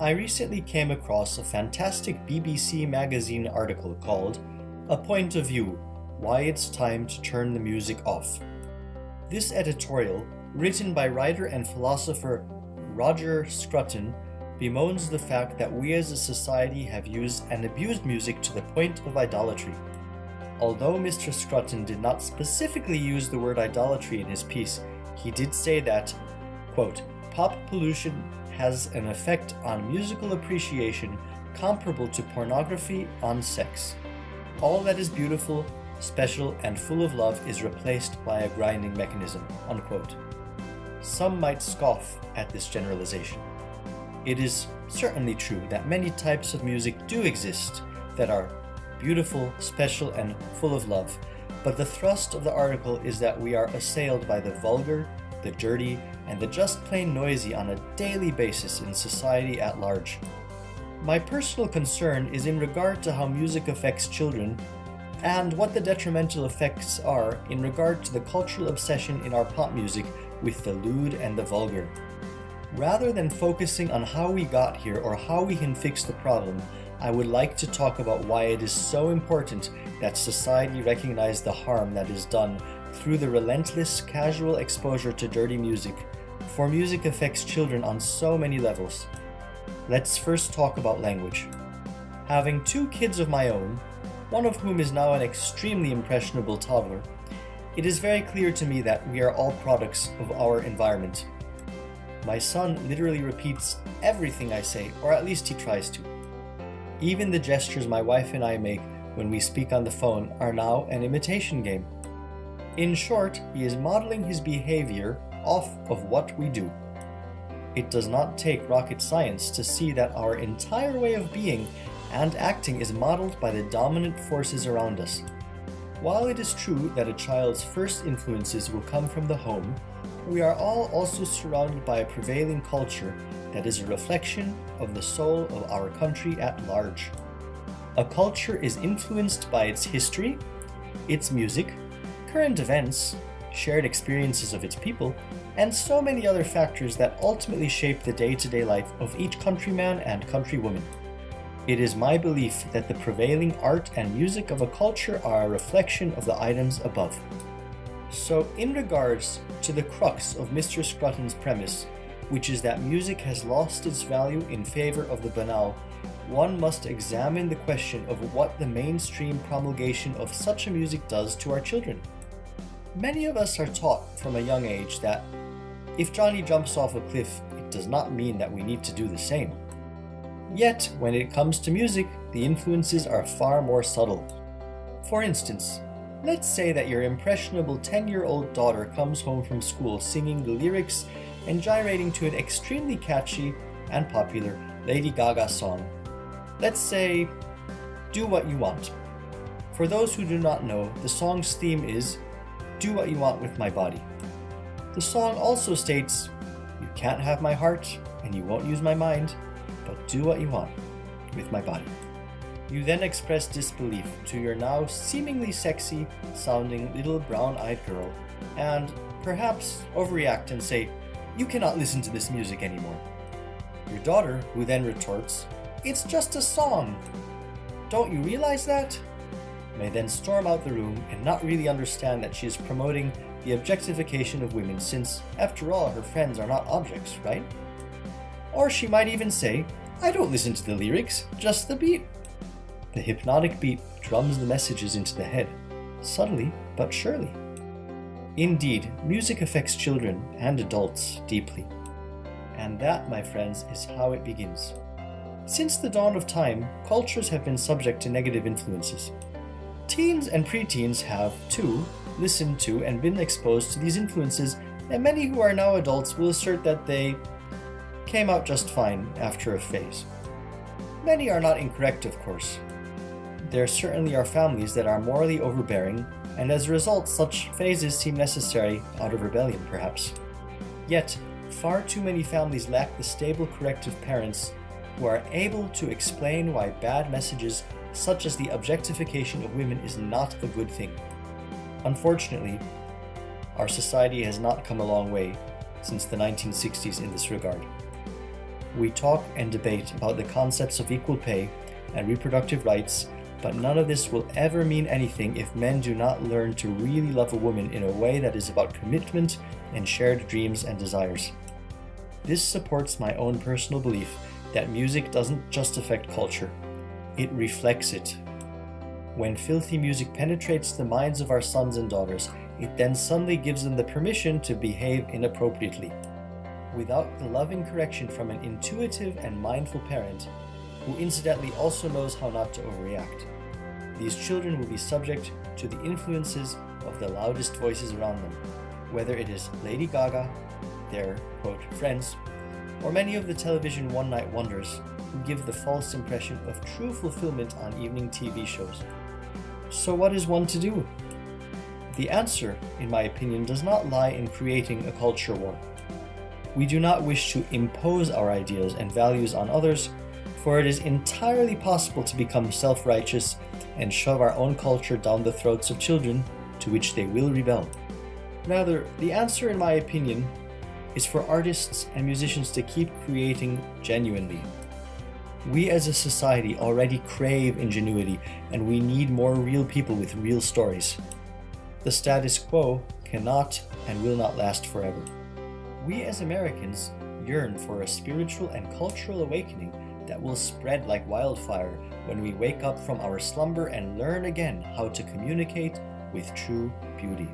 I recently came across a fantastic BBC magazine article called "A Point of View: Why It's Time to Turn the Music Off." This editorial, written by writer and philosopher Roger Scruton, bemoans the fact that we as a society have used and abused music to the point of idolatry. Although Mr. Scruton did not specifically use the word idolatry in his piece, he did say that, quote, "Pop pollution has an effect on musical appreciation comparable to pornography on sex. All that is beautiful, special, and full of love is replaced by a grinding mechanism," unquote. Some might scoff at this generalization. It is certainly true that many types of music do exist that are beautiful, special, and full of love, but the thrust of the article is that we are assailed by the vulgar, the dirty, and the just plain noisy on a daily basis in society at large. My personal concern is in regard to how music affects children and what the detrimental effects are in regard to the cultural obsession in our pop music with the lewd and the vulgar. Rather than focusing on how we got here or how we can fix the problem, I would like to talk about why it is so important that society recognize the harm that is done through the relentless, casual exposure to dirty music, for music affects children on so many levels. Let's first talk about language. Having two kids of my own, one of whom is now an extremely impressionable toddler, it is very clear to me that we are all products of our environment. My son literally repeats everything I say, or at least he tries to. Even the gestures my wife and I make when we speak on the phone are now an imitation game. In short, he is modeling his behavior off of what we do. It does not take rocket science to see that our entire way of being and acting is modeled by the dominant forces around us. While it is true that a child's first influences will come from the home, we are all also surrounded by a prevailing culture that is a reflection of the soul of our country at large. A culture is influenced by its history, its music, current events, shared experiences of its people, and so many other factors that ultimately shape the day-to-day life of each countryman and countrywoman. It is my belief that the prevailing art and music of a culture are a reflection of the items above. So in regards to the crux of Mr. Scruton's premise, which is that music has lost its value in favor of the banal, one must examine the question of what the mainstream promulgation of such a music does to our children. Many of us are taught from a young age that if Johnny jumps off a cliff, it does not mean that we need to do the same. Yet, when it comes to music, the influences are far more subtle. For instance, let's say that your impressionable 10-year-old daughter comes home from school singing the lyrics and gyrating to an extremely catchy and popular Lady Gaga song. Let's say, "Do What You Want." For those who do not know, the song's theme is "Do what you want with my body." The song also states, "You can't have my heart and you won't use my mind, but do what you want with my body." You then express disbelief to your now seemingly sexy sounding little brown-eyed girl and perhaps overreact and say, "You cannot listen to this music anymore." Your daughter, who then retorts, "It's just a song. Don't you realize that?" may then storm out the room and not really understand that she is promoting the objectification of women since, after all, her friends are not objects, right? Or she might even say, "I don't listen to the lyrics, just the beat." The hypnotic beat drums the messages into the head, subtly but surely. Indeed, music affects children and adults deeply. And that, my friends, is how it begins. Since the dawn of time, cultures have been subject to negative influences. Teens and preteens have, too, listened to and been exposed to these influences, and many who are now adults will assert that they came out just fine after a phase. Many are not incorrect, of course. There certainly are families that are morally overbearing, and as a result such phases seem necessary out of rebellion, perhaps. Yet, far too many families lack the stable corrective parents who are able to explain why bad messages such as the objectification of women is not a good thing. Unfortunately, our society has not come a long way since the 1960s in this regard. We talk and debate about the concepts of equal pay and reproductive rights, but none of this will ever mean anything if men do not learn to really love a woman in a way that is about commitment and shared dreams and desires. This supports my own personal belief that music doesn't just affect culture, it reflects it. When filthy music penetrates the minds of our sons and daughters, it then suddenly gives them the permission to behave inappropriately. Without the loving correction from an intuitive and mindful parent, who incidentally also knows how not to overreact, these children will be subject to the influences of the loudest voices around them, whether it is Lady Gaga, their, quote, friends, or many of the television one-night wonders who give the false impression of true fulfillment on evening TV shows. So what is one to do? The answer, in my opinion, does not lie in creating a culture war. We do not wish to impose our ideas and values on others, for it is entirely possible to become self-righteous and shove our own culture down the throats of children, to which they will rebel. Rather, the answer, in my opinion, is for artists and musicians to keep creating genuinely. We as a society already crave ingenuity, and we need more real people with real stories. The status quo cannot and will not last forever. We as Americans yearn for a spiritual and cultural awakening that will spread like wildfire when we wake up from our slumber and learn again how to communicate with true beauty.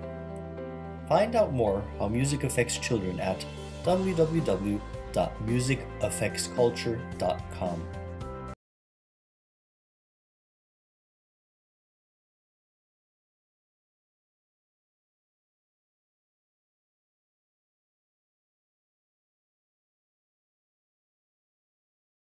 Find out more how music affects children at www.musicaffectsculture.com.